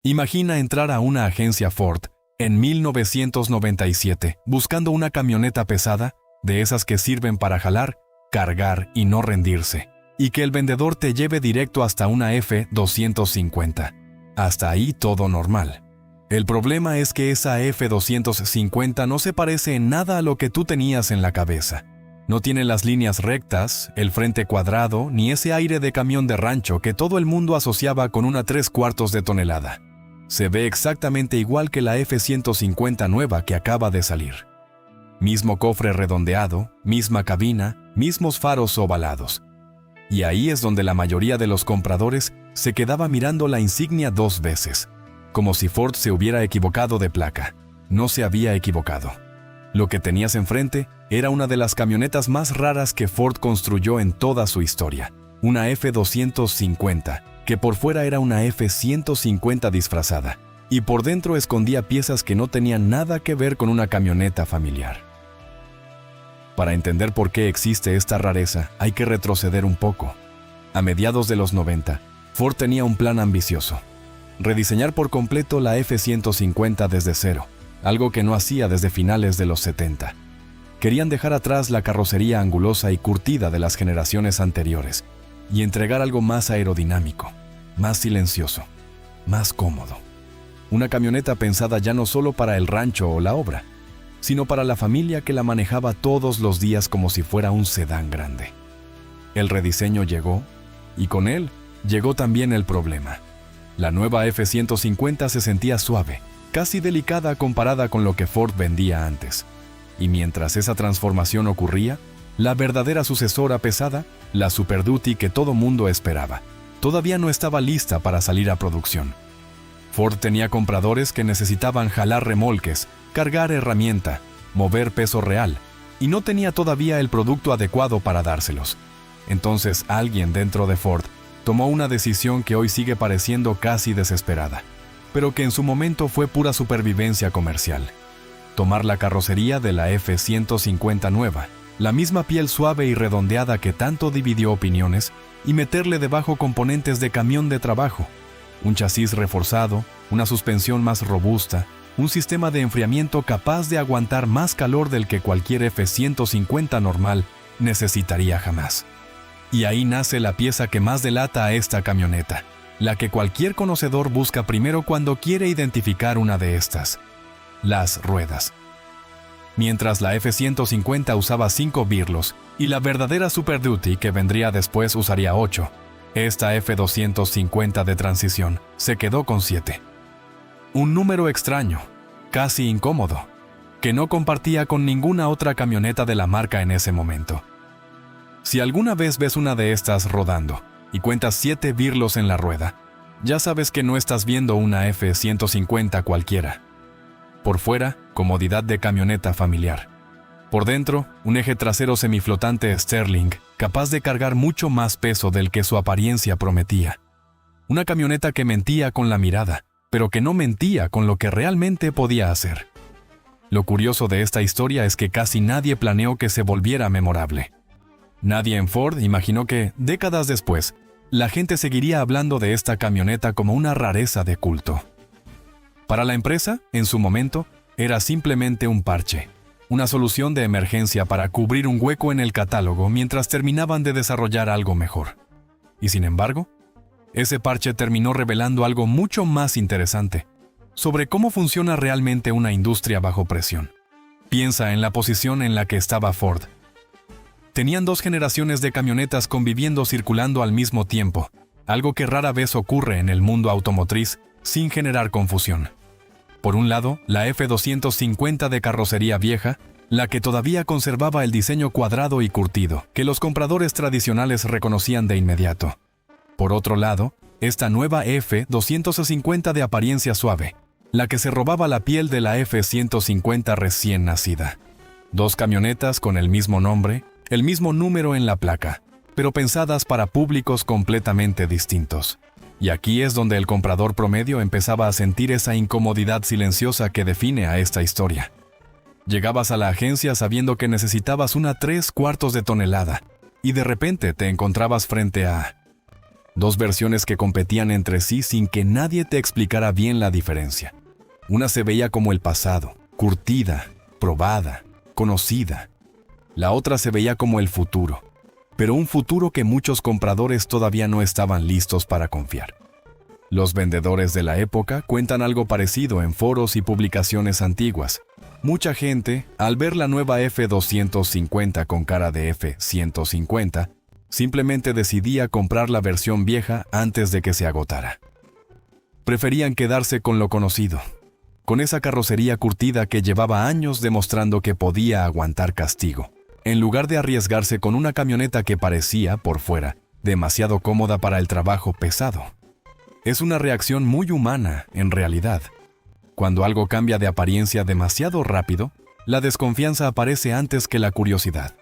Imagina entrar a una agencia Ford en 1997 buscando una camioneta pesada, de esas que sirven para jalar, cargar y no rendirse, y que el vendedor te lleve directo hasta una F-250. Hasta ahí todo normal. El problema es que esa F-250 no se parece en nada a lo que tú tenías en la cabeza. No tiene las líneas rectas, el frente cuadrado, ni ese aire de camión de rancho que todo el mundo asociaba con una 3/4 de tonelada. Se ve exactamente igual que la F-150 nueva que acaba de salir. Mismo cofre redondeado, misma cabina, mismos faros ovalados. Y ahí es donde la mayoría de los compradores se quedaba mirando la insignia 2 veces, como si Ford se hubiera equivocado de placa. No se había equivocado. Lo que tenías enfrente era una de las camionetas más raras que Ford construyó en toda su historia, una F-250, que por fuera era una F-150 disfrazada, y por dentro escondía piezas que no tenían nada que ver con una camioneta familiar. Para entender por qué existe esta rareza, hay que retroceder un poco. A mediados de los 90, Ford tenía un plan ambicioso: rediseñar por completo la F-150 desde cero, algo que no hacía desde finales de los 70. Querían dejar atrás la carrocería angulosa y curtida de las generaciones anteriores y entregar algo más aerodinámico, más silencioso, más cómodo. Una camioneta pensada ya no solo para el rancho o la obra, sino para la familia que la manejaba todos los días como si fuera un sedán grande. El rediseño llegó, y con él llegó también el problema. La nueva F-150 se sentía suave, casi delicada comparada con lo que Ford vendía antes. Y mientras esa transformación ocurría, la verdadera sucesora pesada, la Super Duty que todo mundo esperaba, todavía no estaba lista para salir a producción. Ford tenía compradores que necesitaban jalar remolques, cargar herramienta, mover peso real, y no tenía todavía el producto adecuado para dárselos. Entonces alguien dentro de Ford tomó una decisión que hoy sigue pareciendo casi desesperada, pero que en su momento fue pura supervivencia comercial: tomar la carrocería de la F-150 nueva, la misma piel suave y redondeada que tanto dividió opiniones, y meterle debajo componentes de camión de trabajo, un chasis reforzado, una suspensión más robusta, un sistema de enfriamiento capaz de aguantar más calor del que cualquier F-150 normal necesitaría jamás. Y ahí nace la pieza que más delata a esta camioneta, la que cualquier conocedor busca primero cuando quiere identificar una de estas: las ruedas. Mientras la F-150 usaba 5 birlos y la verdadera Super Duty que vendría después usaría 8, esta F-250 de transición se quedó con 7. Un número extraño, casi incómodo, que no compartía con ninguna otra camioneta de la marca en ese momento. Si alguna vez ves una de estas rodando y cuentas 7 birlos en la rueda, ya sabes que no estás viendo una F-150 cualquiera. Por fuera, comodidad de camioneta familiar. Por dentro, un eje trasero semiflotante Sterling, capaz de cargar mucho más peso del que su apariencia prometía. Una camioneta que mentía con la mirada, pero que no mentía con lo que realmente podía hacer. Lo curioso de esta historia es que casi nadie planeó que se volviera memorable. Nadie en Ford imaginó que, décadas después, la gente seguiría hablando de esta camioneta como una rareza de culto. Para la empresa, en su momento, era simplemente un parche, una solución de emergencia para cubrir un hueco en el catálogo mientras terminaban de desarrollar algo mejor. Y sin embargo, ese parche terminó revelando algo mucho más interesante sobre cómo funciona realmente una industria bajo presión. Piensa en la posición en la que estaba Ford. Tenían 2 generaciones de camionetas conviviendo circulando al mismo tiempo, algo que rara vez ocurre en el mundo automotriz sin generar confusión. Por un lado, la F-250 de carrocería vieja, la que todavía conservaba el diseño cuadrado y curtido, que los compradores tradicionales reconocían de inmediato. Por otro lado, esta nueva F-250 de apariencia suave, la que se robaba la piel de la F-150 recién nacida. 2 camionetas con el mismo nombre, el mismo número en la placa, pero pensadas para públicos completamente distintos. Y aquí es donde el comprador promedio empezaba a sentir esa incomodidad silenciosa que define a esta historia. Llegabas a la agencia sabiendo que necesitabas una 3/4 de tonelada, y de repente te encontrabas frente a Dos versiones que competían entre sí sin que nadie te explicara bien la diferencia. Una se veía como el pasado, curtida, probada, conocida. La otra se veía como el futuro, pero un futuro que muchos compradores todavía no estaban listos para confiar. Los vendedores de la época cuentan algo parecido en foros y publicaciones antiguas. Mucha gente, al ver la nueva F250 con cara de F150, simplemente decidía comprar la versión vieja antes de que se agotara. Preferían quedarse con lo conocido, con esa carrocería curtida que llevaba años demostrando que podía aguantar castigo, en lugar de arriesgarse con una camioneta que parecía, por fuera, demasiado cómoda para el trabajo pesado. Es una reacción muy humana, en realidad. Cuando algo cambia de apariencia demasiado rápido, la desconfianza aparece antes que la curiosidad.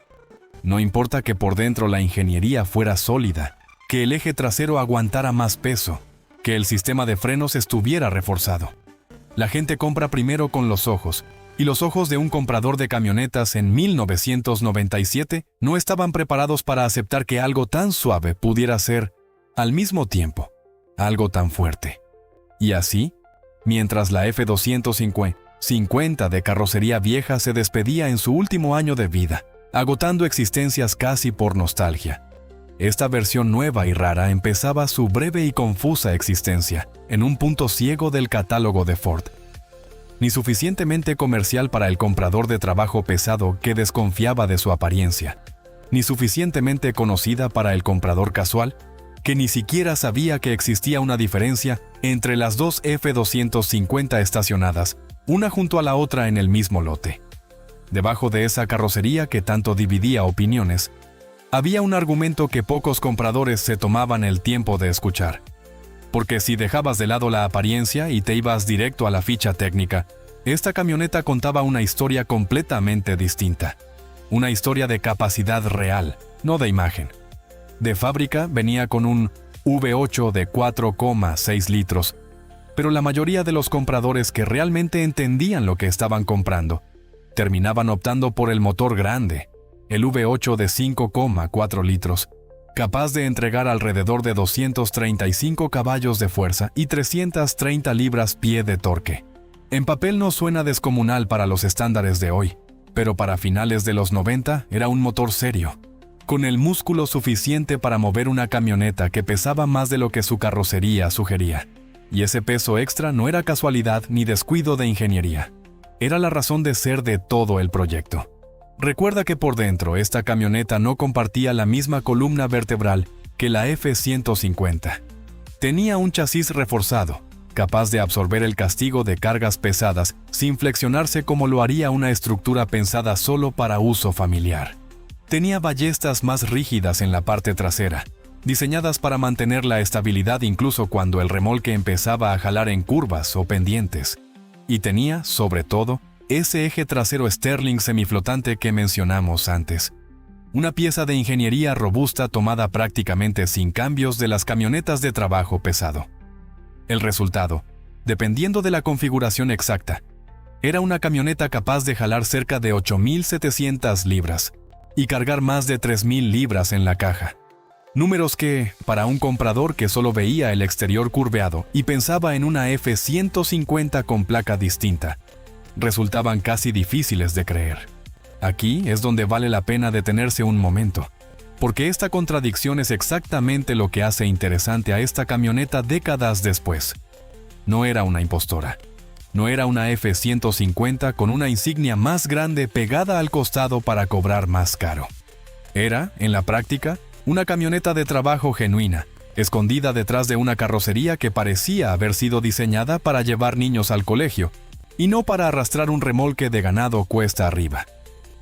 No importa que por dentro la ingeniería fuera sólida, que el eje trasero aguantara más peso, que el sistema de frenos estuviera reforzado. La gente compra primero con los ojos, y los ojos de un comprador de camionetas en 1997 no estaban preparados para aceptar que algo tan suave pudiera ser, al mismo tiempo, algo tan fuerte. Y así, mientras la F250 de carrocería vieja se despedía en su último año de vida, agotando existencias casi por nostalgia, esta versión nueva y rara empezaba su breve y confusa existencia en un punto ciego del catálogo de Ford. Ni suficientemente comercial para el comprador de trabajo pesado que desconfiaba de su apariencia, ni suficientemente conocida para el comprador casual que ni siquiera sabía que existía una diferencia entre las dos F250 estacionadas, una junto a la otra en el mismo lote. Debajo de esa carrocería que tanto dividía opiniones, había un argumento que pocos compradores se tomaban el tiempo de escuchar. Porque si dejabas de lado la apariencia y te ibas directo a la ficha técnica, esta camioneta contaba una historia completamente distinta. Una historia de capacidad real, no de imagen. De fábrica venía con un V8 de 4,6 litros, pero la mayoría de los compradores que realmente entendían lo que estaban comprando, terminaban optando por el motor grande, el V8 de 5,4 litros, capaz de entregar alrededor de 235 caballos de fuerza y 330 libras-pie de torque. En papel no suena descomunal para los estándares de hoy, pero para finales de los 90 era un motor serio, con el músculo suficiente para mover una camioneta que pesaba más de lo que su carrocería sugería. Y ese peso extra no era casualidad ni descuido de ingeniería. Era la razón de ser de todo el proyecto. Recuerda que por dentro esta camioneta no compartía la misma columna vertebral que la F150. Tenía un chasis reforzado, capaz de absorber el castigo de cargas pesadas sin flexionarse como lo haría una estructura pensada solo para uso familiar. Tenía ballestas más rígidas en la parte trasera, diseñadas para mantener la estabilidad incluso cuando el remolque empezaba a jalar en curvas o pendientes. Y tenía, sobre todo, ese eje trasero Sterling semiflotante que mencionamos antes. Una pieza de ingeniería robusta tomada prácticamente sin cambios de las camionetas de trabajo pesado. El resultado, dependiendo de la configuración exacta, era una camioneta capaz de jalar cerca de 8.700 libras y cargar más de 3.000 libras en la caja. Números que, para un comprador que solo veía el exterior curveado y pensaba en una F150 con placa distinta, resultaban casi difíciles de creer. Aquí es donde vale la pena detenerse un momento, porque esta contradicción es exactamente lo que hace interesante a esta camioneta décadas después. No era una impostora. No era una F150 con una insignia más grande pegada al costado para cobrar más caro. Era, en la práctica, una camioneta de trabajo genuina, escondida detrás de una carrocería que parecía haber sido diseñada para llevar niños al colegio, y no para arrastrar un remolque de ganado cuesta arriba.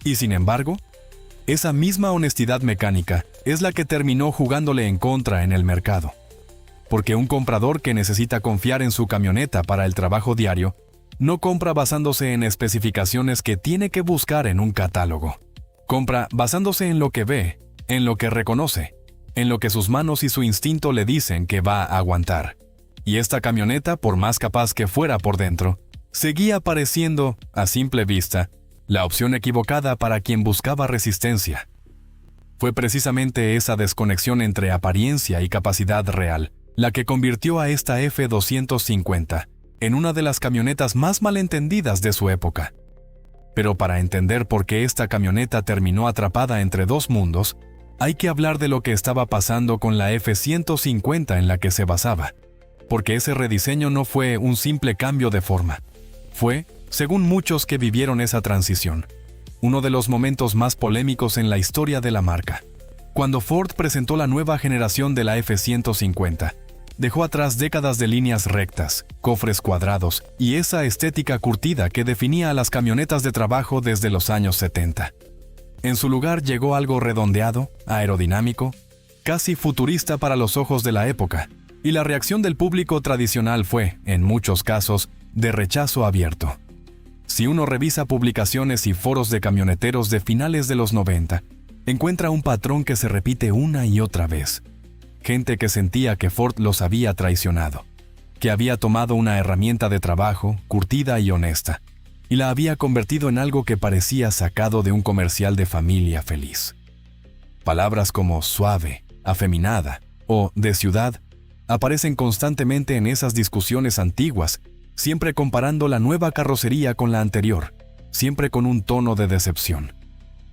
Y sin embargo, esa misma honestidad mecánica es la que terminó jugándole en contra en el mercado. Porque un comprador que necesita confiar en su camioneta para el trabajo diario, no compra basándose en especificaciones que tiene que buscar en un catálogo. Compra basándose en lo que ve, en lo que reconoce, en lo que sus manos y su instinto le dicen que va a aguantar. Y esta camioneta, por más capaz que fuera por dentro, seguía pareciendo, a simple vista, la opción equivocada para quien buscaba resistencia. Fue precisamente esa desconexión entre apariencia y capacidad real la que convirtió a esta F-250 en una de las camionetas más malentendidas de su época. Pero para entender por qué esta camioneta terminó atrapada entre dos mundos, hay que hablar de lo que estaba pasando con la F-150 en la que se basaba, porque ese rediseño no fue un simple cambio de forma. Fue, según muchos que vivieron esa transición, uno de los momentos más polémicos en la historia de la marca. Cuando Ford presentó la nueva generación de la F-150, dejó atrás décadas de líneas rectas, cofres cuadrados y esa estética curtida que definía a las camionetas de trabajo desde los años 70. En su lugar llegó algo redondeado, aerodinámico, casi futurista para los ojos de la época, y la reacción del público tradicional fue, en muchos casos, de rechazo abierto. Si uno revisa publicaciones y foros de camioneteros de finales de los 90, encuentra un patrón que se repite una y otra vez. Gente que sentía que Ford los había traicionado, que había tomado una herramienta de trabajo, curtida y honesta, y la había convertido en algo que parecía sacado de un comercial de familia feliz. Palabras como suave, afeminada o de ciudad aparecen constantemente en esas discusiones antiguas, siempre comparando la nueva carrocería con la anterior, siempre con un tono de decepción.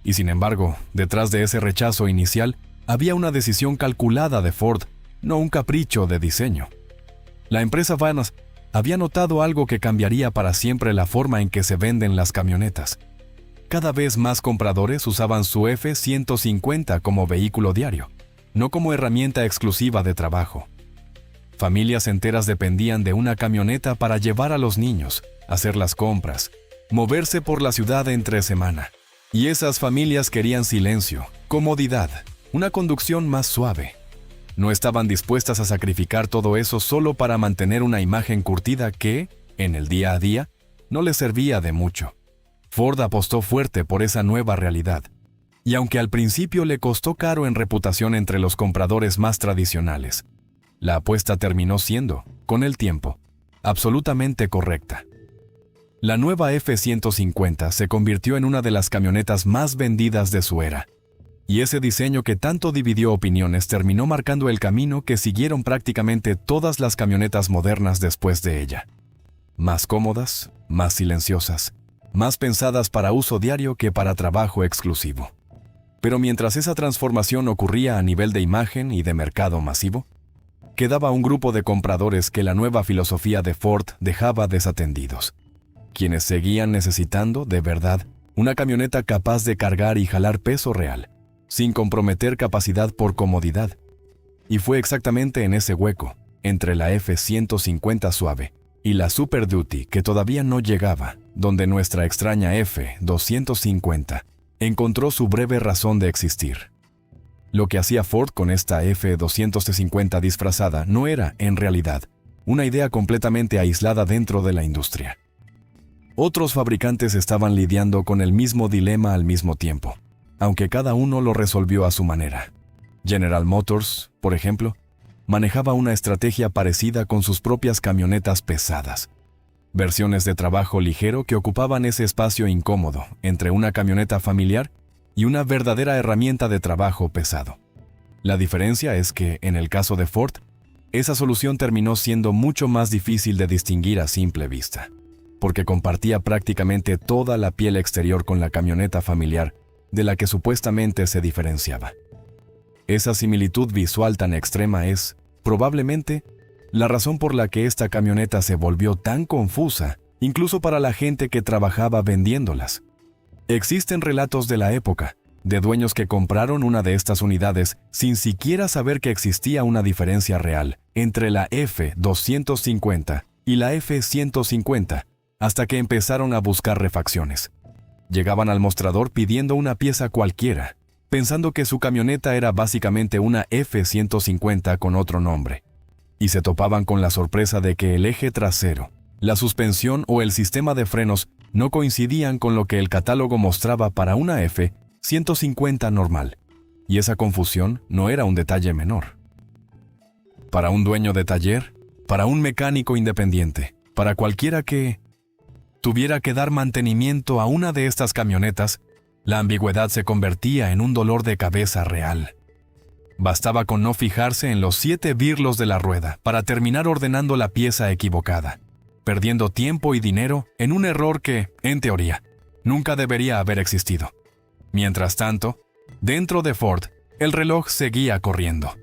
Y sin embargo, detrás de ese rechazo inicial, había una decisión calculada de Ford, no un capricho de diseño. La empresa Vanas había notado algo que cambiaría para siempre la forma en que se venden las camionetas. Cada vez más compradores usaban su F-150 como vehículo diario, no como herramienta exclusiva de trabajo. Familias enteras dependían de una camioneta para llevar a los niños, hacer las compras, moverse por la ciudad entre semana. Y esas familias querían silencio, comodidad, una conducción más suave. No estaban dispuestas a sacrificar todo eso solo para mantener una imagen curtida que, en el día a día, no les servía de mucho. Ford apostó fuerte por esa nueva realidad. Y aunque al principio le costó caro en reputación entre los compradores más tradicionales, la apuesta terminó siendo, con el tiempo, absolutamente correcta. La nueva F-150 se convirtió en una de las camionetas más vendidas de su era. Y ese diseño que tanto dividió opiniones terminó marcando el camino que siguieron prácticamente todas las camionetas modernas después de ella. Más cómodas, más silenciosas, más pensadas para uso diario que para trabajo exclusivo. Pero mientras esa transformación ocurría a nivel de imagen y de mercado masivo, quedaba un grupo de compradores que la nueva filosofía de Ford dejaba desatendidos, quienes seguían necesitando, de verdad, una camioneta capaz de cargar y jalar peso real, sin comprometer capacidad por comodidad. Y fue exactamente en ese hueco, entre la F-150 suave y la Super Duty que todavía no llegaba, donde nuestra extraña F-250 encontró su breve razón de existir. Lo que hacía Ford con esta F-250 disfrazada no era, en realidad, una idea completamente aislada dentro de la industria. Otros fabricantes estaban lidiando con el mismo dilema al mismo tiempo, aunque cada uno lo resolvió a su manera. General Motors, por ejemplo, manejaba una estrategia parecida con sus propias camionetas pesadas. Versiones de trabajo ligero que ocupaban ese espacio incómodo entre una camioneta familiar y una verdadera herramienta de trabajo pesado. La diferencia es que, en el caso de Ford, esa solución terminó siendo mucho más difícil de distinguir a simple vista, porque compartía prácticamente toda la piel exterior con la camioneta familiar de la que supuestamente se diferenciaba. Esa similitud visual tan extrema es, probablemente, la razón por la que esta camioneta se volvió tan confusa, incluso para la gente que trabajaba vendiéndolas. Existen relatos de la época, de dueños que compraron una de estas unidades sin siquiera saber que existía una diferencia real entre la F-250 y la F-150, hasta que empezaron a buscar refacciones. Llegaban al mostrador pidiendo una pieza cualquiera, pensando que su camioneta era básicamente una F-150 con otro nombre, y se topaban con la sorpresa de que el eje trasero, la suspensión o el sistema de frenos no coincidían con lo que el catálogo mostraba para una F-150 normal, y esa confusión no era un detalle menor. Para un dueño de taller, para un mecánico independiente, para cualquiera que tuviera que dar mantenimiento a una de estas camionetas, La ambigüedad se convertía en un dolor de cabeza real. Bastaba con no fijarse en los 7 birlos de la rueda para terminar ordenando la pieza equivocada, perdiendo tiempo y dinero en un error que, en teoría, nunca debería haber existido. Mientras tanto, dentro de Ford, el reloj seguía corriendo.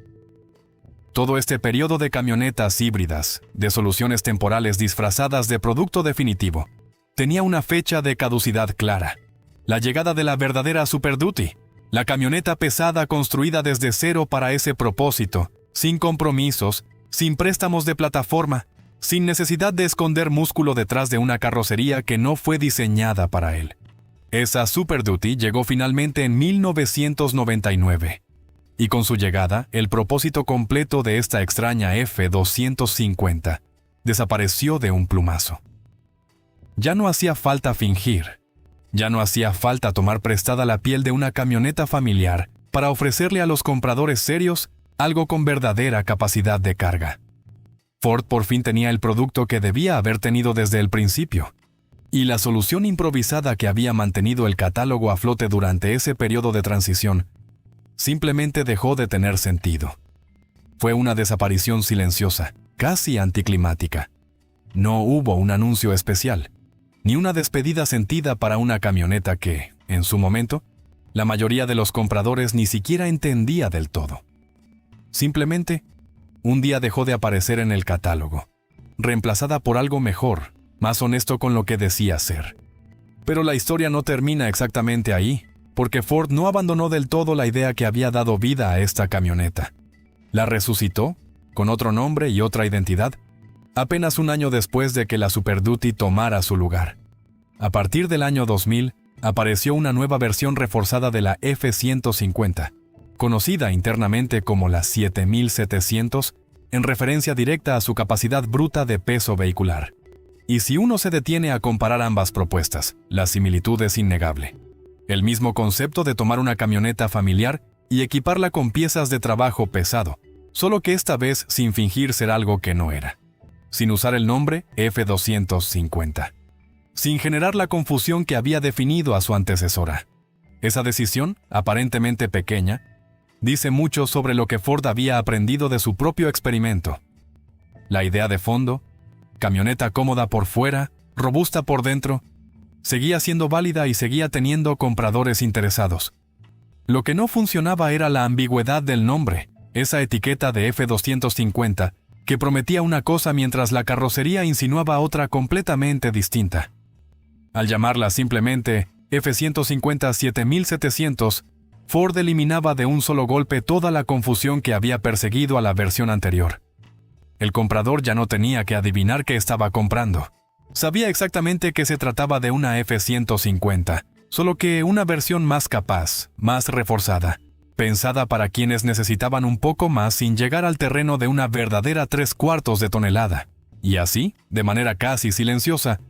Todo este periodo de camionetas híbridas, de soluciones temporales disfrazadas de producto definitivo, tenía una fecha de caducidad clara: la llegada de la verdadera Super Duty, la camioneta pesada construida desde cero para ese propósito, sin compromisos, sin préstamos de plataforma, sin necesidad de esconder músculo detrás de una carrocería que no fue diseñada para él. Esa Super Duty llegó finalmente en 1999. Y con su llegada, el propósito completo de esta extraña F-250 desapareció de un plumazo. Ya no hacía falta fingir. Ya no hacía falta tomar prestada la piel de una camioneta familiar para ofrecerle a los compradores serios algo con verdadera capacidad de carga. Ford por fin tenía el producto que debía haber tenido desde el principio. Y la solución improvisada que había mantenido el catálogo a flote durante ese periodo de transición simplemente dejó de tener sentido. Fue una desaparición silenciosa, casi anticlimática. No hubo un anuncio especial, ni una despedida sentida para una camioneta que, en su momento, la mayoría de los compradores ni siquiera entendía del todo. Simplemente, un día dejó de aparecer en el catálogo, reemplazada por algo mejor, más honesto con lo que decía ser. Pero la historia no termina exactamente ahí, porque Ford no abandonó del todo la idea que había dado vida a esta camioneta. La resucitó, con otro nombre y otra identidad, apenas un año después de que la Super Duty tomara su lugar. A partir del año 2000, apareció una nueva versión reforzada de la F-150, conocida internamente como la 7700, en referencia directa a su capacidad bruta de peso vehicular. Y si uno se detiene a comparar ambas propuestas, la similitud es innegable. El mismo concepto de tomar una camioneta familiar y equiparla con piezas de trabajo pesado, solo que esta vez sin fingir ser algo que no era. Sin usar el nombre F-250. Sin generar la confusión que había definido a su antecesora. Esa decisión, aparentemente pequeña, dice mucho sobre lo que Ford había aprendido de su propio experimento. La idea de fondo, camioneta cómoda por fuera, robusta por dentro, seguía siendo válida y seguía teniendo compradores interesados. Lo que no funcionaba era la ambigüedad del nombre, esa etiqueta de F-250, que prometía una cosa mientras la carrocería insinuaba otra completamente distinta. Al llamarla simplemente F-150 7700, Ford eliminaba de un solo golpe toda la confusión que había perseguido a la versión anterior. El comprador ya no tenía que adivinar qué estaba comprando. Sabía exactamente que se trataba de una F-150, solo que una versión más capaz, más reforzada, pensada para quienes necesitaban un poco más sin llegar al terreno de una verdadera 3/4 de tonelada. Y así, de manera casi silenciosa,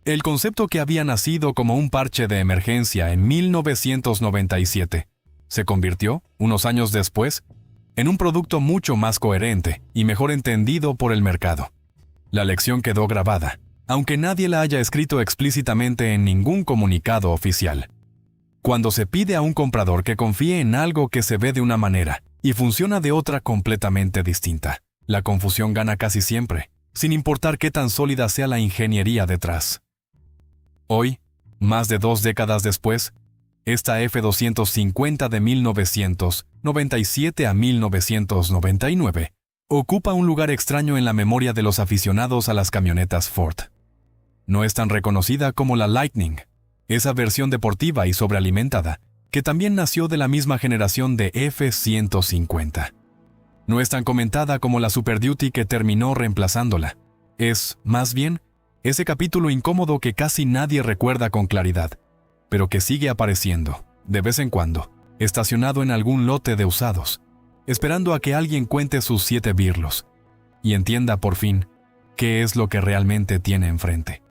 el concepto que había nacido como un parche de emergencia en 1997 se convirtió, unos años después, en un producto mucho más coherente y mejor entendido por el mercado. La lección quedó grabada, aunque nadie la haya escrito explícitamente en ningún comunicado oficial. Cuando se pide a un comprador que confíe en algo que se ve de una manera y funciona de otra completamente distinta, la confusión gana casi siempre, sin importar qué tan sólida sea la ingeniería detrás. Hoy, más de 2 décadas después, esta F-250 de 1997 a 1999 ocupa un lugar extraño en la memoria de los aficionados a las camionetas Ford. No es tan reconocida como la Lightning, esa versión deportiva y sobrealimentada, que también nació de la misma generación de F-150. No es tan comentada como la Super Duty que terminó reemplazándola. Es, más bien, ese capítulo incómodo que casi nadie recuerda con claridad, pero que sigue apareciendo, de vez en cuando, estacionado en algún lote de usados, esperando a que alguien cuente sus 7 birlos y entienda por fin qué es lo que realmente tiene enfrente.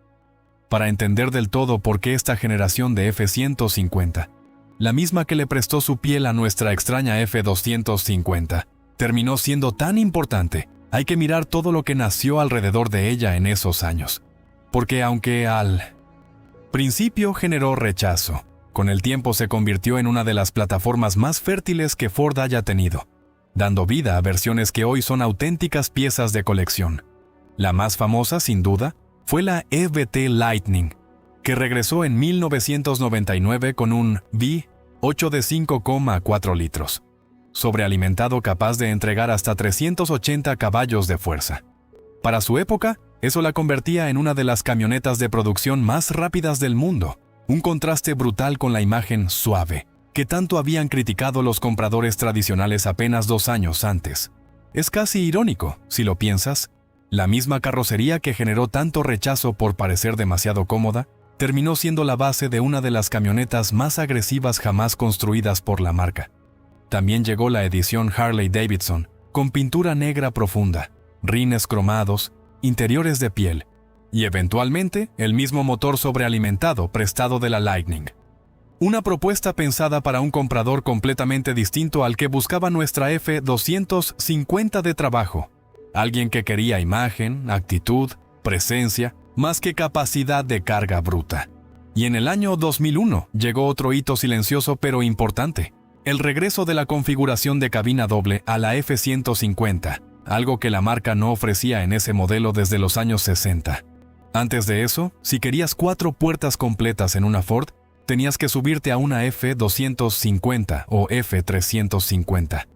Para entender del todo por qué esta generación de F-150, la misma que le prestó su piel a nuestra extraña F-250, terminó siendo tan importante, hay que mirar todo lo que nació alrededor de ella en esos años. Porque aunque al principio generó rechazo, con el tiempo se convirtió en una de las plataformas más fértiles que Ford haya tenido, dando vida a versiones que hoy son auténticas piezas de colección. La más famosa, sin duda, fue la EVT Lightning, que regresó en 1999 con un V8 de 5,4 litros, sobrealimentado capaz de entregar hasta 380 caballos de fuerza. Para su época, eso la convertía en una de las camionetas de producción más rápidas del mundo, un contraste brutal con la imagen suave, que tanto habían criticado los compradores tradicionales apenas 2 años antes. Es casi irónico, si lo piensas. La misma carrocería que generó tanto rechazo por parecer demasiado cómoda, terminó siendo la base de una de las camionetas más agresivas jamás construidas por la marca. También llegó la edición Harley-Davidson, con pintura negra profunda, rines cromados, interiores de piel, y eventualmente el mismo motor sobrealimentado prestado de la Lightning. Una propuesta pensada para un comprador completamente distinto al que buscaba nuestra F250 de trabajo. Alguien que quería imagen, actitud, presencia, más que capacidad de carga bruta. Y en el año 2001 llegó otro hito silencioso pero importante: el regreso de la configuración de cabina doble a la F150, algo que la marca no ofrecía en ese modelo desde los años 60. Antes de eso, si querías 4 puertas completas en una Ford, tenías que subirte a una F250 o F350.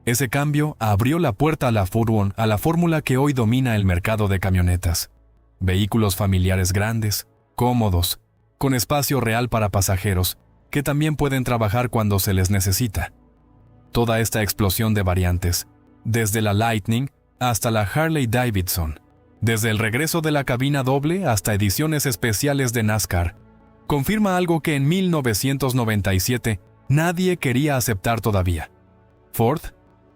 Ese cambio abrió la puerta a la fórmula que hoy domina el mercado de camionetas. Vehículos familiares grandes, cómodos, con espacio real para pasajeros, que también pueden trabajar cuando se les necesita. Toda esta explosión de variantes, desde la Lightning hasta la Harley-Davidson, desde el regreso de la cabina doble hasta ediciones especiales de NASCAR, confirma algo que en 1997 nadie quería aceptar todavía. Ford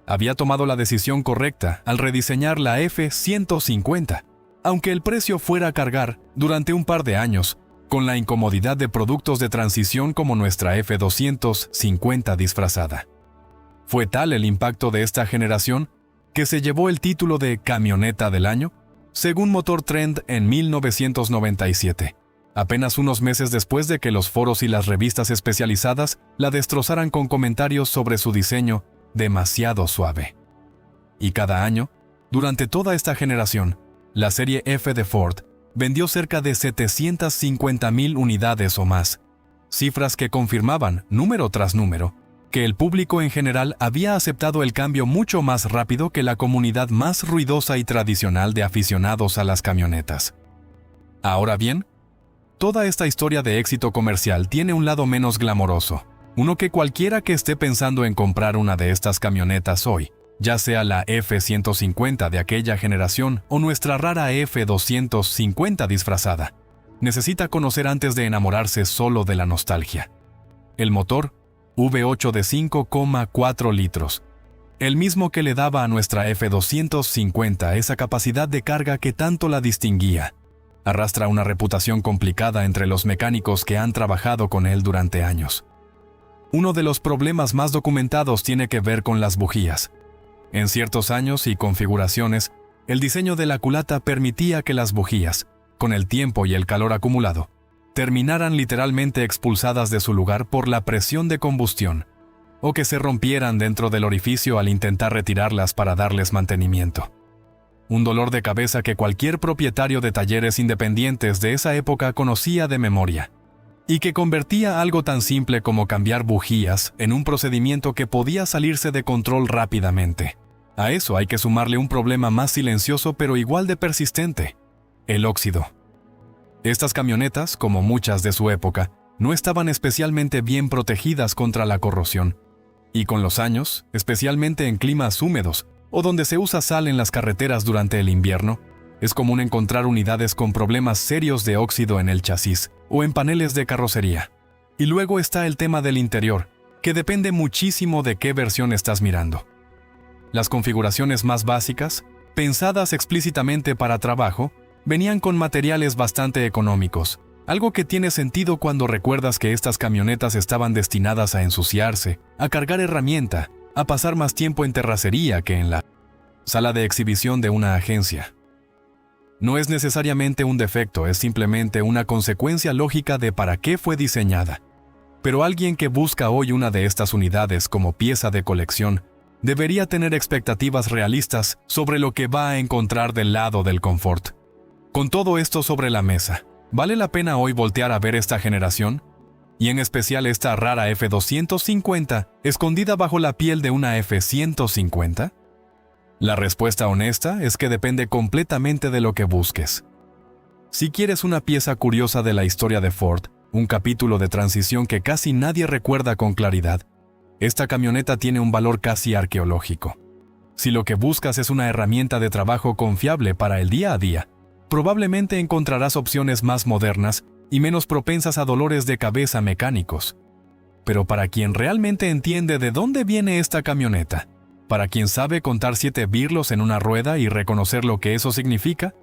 había tomado la decisión correcta al rediseñar la F150, aunque el precio fuera a cargar durante un par de años con la incomodidad de productos de transición como nuestra F250 disfrazada. Fue tal el impacto de esta generación que se llevó el título de Camioneta del Año, según Motor Trend en 1997, apenas unos meses después de que los foros y las revistas especializadas la destrozaran con comentarios sobre su diseño demasiado suave. Y cada año, durante toda esta generación, la serie F de Ford vendió cerca de 750,000 unidades o más, cifras que confirmaban, número tras número, que el público en general había aceptado el cambio mucho más rápido que la comunidad más ruidosa y tradicional de aficionados a las camionetas. Ahora bien, toda esta historia de éxito comercial tiene un lado menos glamoroso, uno que cualquiera que esté pensando en comprar una de estas camionetas hoy, ya sea la F150 de aquella generación o nuestra rara F250 disfrazada, necesita conocer antes de enamorarse solo de la nostalgia. El motor V8 de 5,4 litros, el mismo que le daba a nuestra F250 esa capacidad de carga que tanto la distinguía, arrastra una reputación complicada entre los mecánicos que han trabajado con él durante años. Uno de los problemas más documentados tiene que ver con las bujías. En ciertos años y configuraciones, el diseño de la culata permitía que las bujías, con el tiempo y el calor acumulado, terminaran literalmente expulsadas de su lugar por la presión de combustión, o que se rompieran dentro del orificio al intentar retirarlas para darles mantenimiento. Un dolor de cabeza que cualquier propietario de talleres independientes de esa época conocía de memoria, y que convertía algo tan simple como cambiar bujías en un procedimiento que podía salirse de control rápidamente. A eso hay que sumarle un problema más silencioso pero igual de persistente: el óxido. Estas camionetas, como muchas de su época, no estaban especialmente bien protegidas contra la corrosión, y con los años, especialmente en climas húmedos o donde se usa sal en las carreteras durante el invierno, es común encontrar unidades con problemas serios de óxido en el chasis o en paneles de carrocería. Y luego está el tema del interior, que depende muchísimo de qué versión estás mirando. Las configuraciones más básicas, pensadas explícitamente para trabajo, venían con materiales bastante económicos, algo que tiene sentido cuando recuerdas que estas camionetas estaban destinadas a ensuciarse, a cargar herramienta, a pasar más tiempo en terracería que en la sala de exhibición de una agencia. No es necesariamente un defecto, es simplemente una consecuencia lógica de para qué fue diseñada. Pero alguien que busca hoy una de estas unidades como pieza de colección debería tener expectativas realistas sobre lo que va a encontrar del lado del confort. Con todo esto sobre la mesa, ¿vale la pena hoy voltear a ver esta generación? Y en especial esta rara F250 escondida bajo la piel de una F150? La respuesta honesta es que depende completamente de lo que busques. Si quieres una pieza curiosa de la historia de Ford, un capítulo de transición que casi nadie recuerda con claridad, esta camioneta tiene un valor casi arqueológico. Si lo que buscas es una herramienta de trabajo confiable para el día a día, probablemente encontrarás opciones más modernas y menos propensas a dolores de cabeza mecánicos. Pero para quien realmente entiende de dónde viene esta camioneta, para quien sabe contar 7 birlos en una rueda y reconocer lo que eso significa,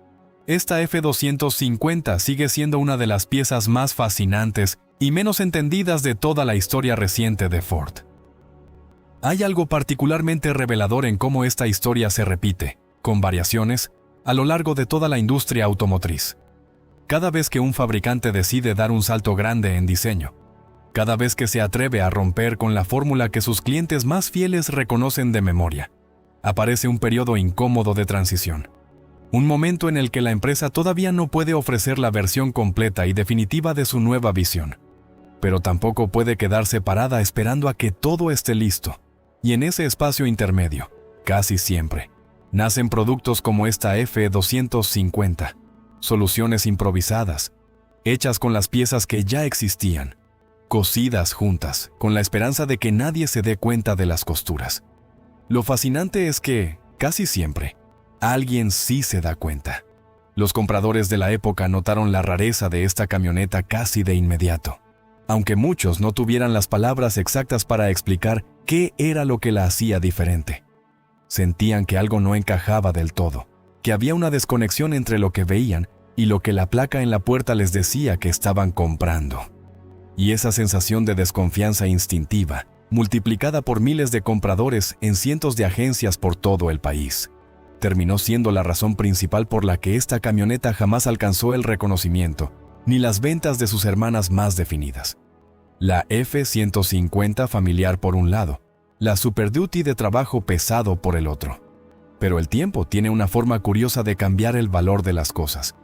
esta F250 sigue siendo una de las piezas más fascinantes y menos entendidas de toda la historia reciente de Ford. Hay algo particularmente revelador en cómo esta historia se repite, con variaciones, a lo largo de toda la industria automotriz. Cada vez que un fabricante decide dar un salto grande en diseño, cada vez que se atreve a romper con la fórmula que sus clientes más fieles reconocen de memoria, aparece un periodo incómodo de transición. Un momento en el que la empresa todavía no puede ofrecer la versión completa y definitiva de su nueva visión, pero tampoco puede quedarse parada esperando a que todo esté listo. Y en ese espacio intermedio, casi siempre, nacen productos como esta F250, soluciones improvisadas, hechas con las piezas que ya existían, cosidas juntas, con la esperanza de que nadie se dé cuenta de las costuras. Lo fascinante es que, casi siempre, alguien sí se da cuenta. Los compradores de la época notaron la rareza de esta camioneta casi de inmediato, aunque muchos no tuvieran las palabras exactas para explicar qué era lo que la hacía diferente. Sentían que algo no encajaba del todo, que había una desconexión entre lo que veían y lo que la placa en la puerta les decía que estaban comprando. Y esa sensación de desconfianza instintiva, multiplicada por miles de compradores en cientos de agencias por todo el país, terminó siendo la razón principal por la que esta camioneta jamás alcanzó el reconocimiento ni las ventas de sus hermanas más definidas. La F150 familiar por un lado, la Super Duty de trabajo pesado por el otro. Pero el tiempo tiene una forma curiosa de cambiar el valor de las cosas.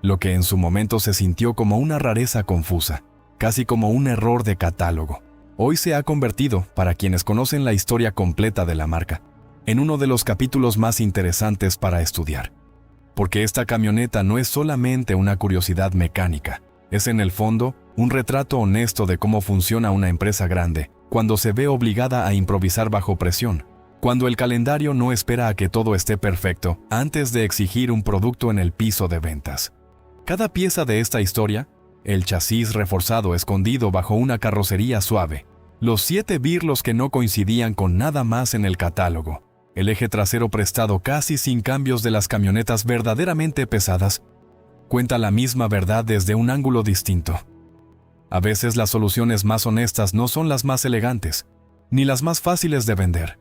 Lo que en su momento se sintió como una rareza confusa, casi como un error de catálogo, hoy se ha convertido, para quienes conocen la historia completa de la marca, en uno de los capítulos más interesantes para estudiar. Porque esta camioneta no es solamente una curiosidad mecánica, es en el fondo un retrato honesto de cómo funciona una empresa grande cuando se ve obligada a improvisar bajo presión, cuando el calendario no espera a que todo esté perfecto antes de exigir un producto en el piso de ventas. Cada pieza de esta historia, el chasis reforzado escondido bajo una carrocería suave, los 7 birlos que no coincidían con nada más en el catálogo, el eje trasero prestado casi sin cambios de las camionetas verdaderamente pesadas, cuenta la misma verdad desde un ángulo distinto. A veces las soluciones más honestas no son las más elegantes, ni las más fáciles de vender.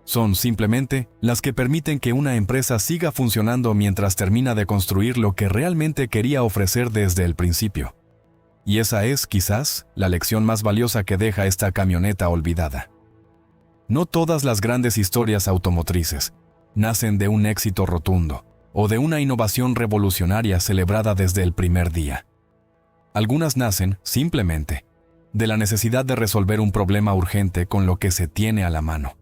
Son simplemente las que permiten que una empresa siga funcionando mientras termina de construir lo que realmente quería ofrecer desde el principio. Y esa es, quizás, la lección más valiosa que deja esta camioneta olvidada. No todas las grandes historias automotrices nacen de un éxito rotundo o de una innovación revolucionaria celebrada desde el primer día. Algunas nacen, simplemente, de la necesidad de resolver un problema urgente con lo que se tiene a la mano,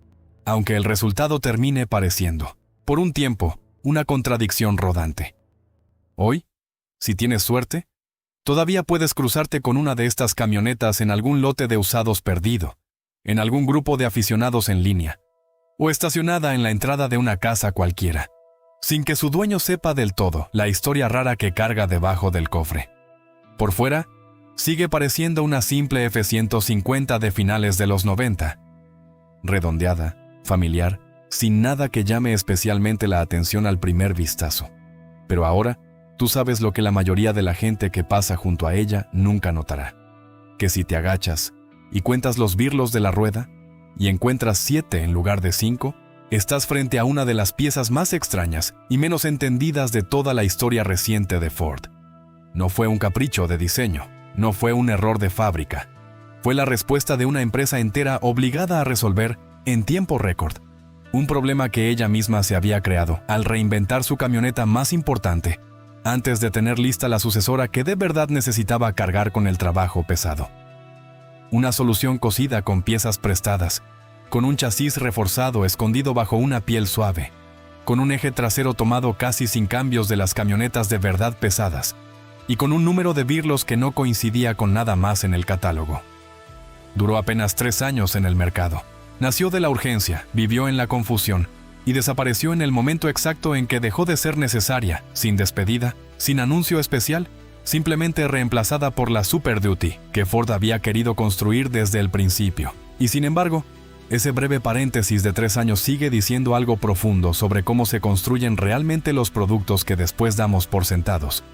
aunque el resultado termine pareciendo, por un tiempo, una contradicción rodante. Hoy, si tienes suerte, todavía puedes cruzarte con una de estas camionetas en algún lote de usados perdido, en algún grupo de aficionados en línea, o estacionada en la entrada de una casa cualquiera, sin que su dueño sepa del todo la historia rara que carga debajo del cofre. Por fuera, sigue pareciendo una simple F150 de finales de los 90, redondeada, familiar, sin nada que llame especialmente la atención al primer vistazo. Pero ahora, tú sabes lo que la mayoría de la gente que pasa junto a ella nunca notará, que si te agachas y cuentas los birlos de la rueda, y encuentras 7 en lugar de 5, estás frente a una de las piezas más extrañas y menos entendidas de toda la historia reciente de Ford. No fue un capricho de diseño, no fue un error de fábrica, Fue la respuesta de una empresa entera obligada a resolver, en tiempo récord, un problema que ella misma se había creado al reinventar su camioneta más importante, antes de tener lista la sucesora que de verdad necesitaba cargar con el trabajo pesado. Una solución cosida con piezas prestadas, con un chasis reforzado escondido bajo una piel suave, con un eje trasero tomado casi sin cambios de las camionetas de verdad pesadas, y con un número de birlos que no coincidía con nada más en el catálogo. Duró apenas 3 años en el mercado. Nació de la urgencia, vivió en la confusión, y desapareció en el momento exacto en que dejó de ser necesaria, sin despedida, sin anuncio especial, simplemente reemplazada por la Super Duty que Ford había querido construir desde el principio. Y sin embargo, ese breve paréntesis de 3 años sigue diciendo algo profundo sobre cómo se construyen realmente los productos que después damos por sentados.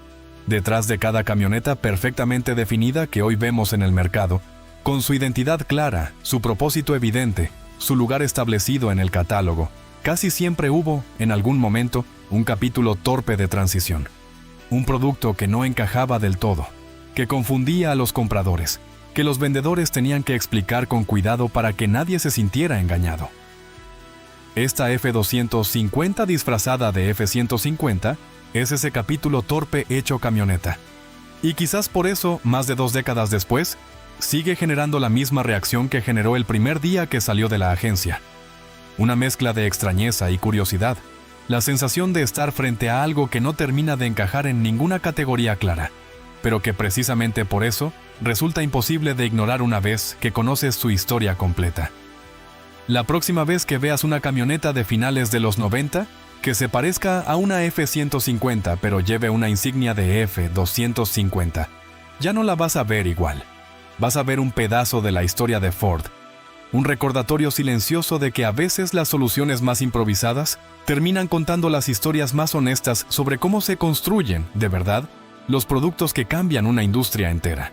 Detrás de cada camioneta perfectamente definida que hoy vemos en el mercado, con su identidad clara, su propósito evidente, su lugar establecido en el catálogo, casi siempre hubo, en algún momento, un capítulo torpe de transición. Un producto que no encajaba del todo, que confundía a los compradores, que los vendedores tenían que explicar con cuidado para que nadie se sintiera engañado. Esta F250 disfrazada de F150 es ese capítulo torpe hecho camioneta. Y quizás por eso, más de 2 décadas después, sigue generando la misma reacción que generó el primer día que salió de la agencia. Una mezcla de extrañeza y curiosidad, la sensación de estar frente a algo que no termina de encajar en ninguna categoría clara, pero que precisamente por eso resulta imposible de ignorar una vez que conoces su historia completa. La próxima vez que veas una camioneta de finales de los 90, que se parezca a una F150 pero lleve una insignia de F250, ya no la vas a ver igual. Vas a ver un pedazo de la historia de Ford, un recordatorio silencioso de que a veces las soluciones más improvisadas terminan contando las historias más honestas sobre cómo se construyen, de verdad, los productos que cambian una industria entera.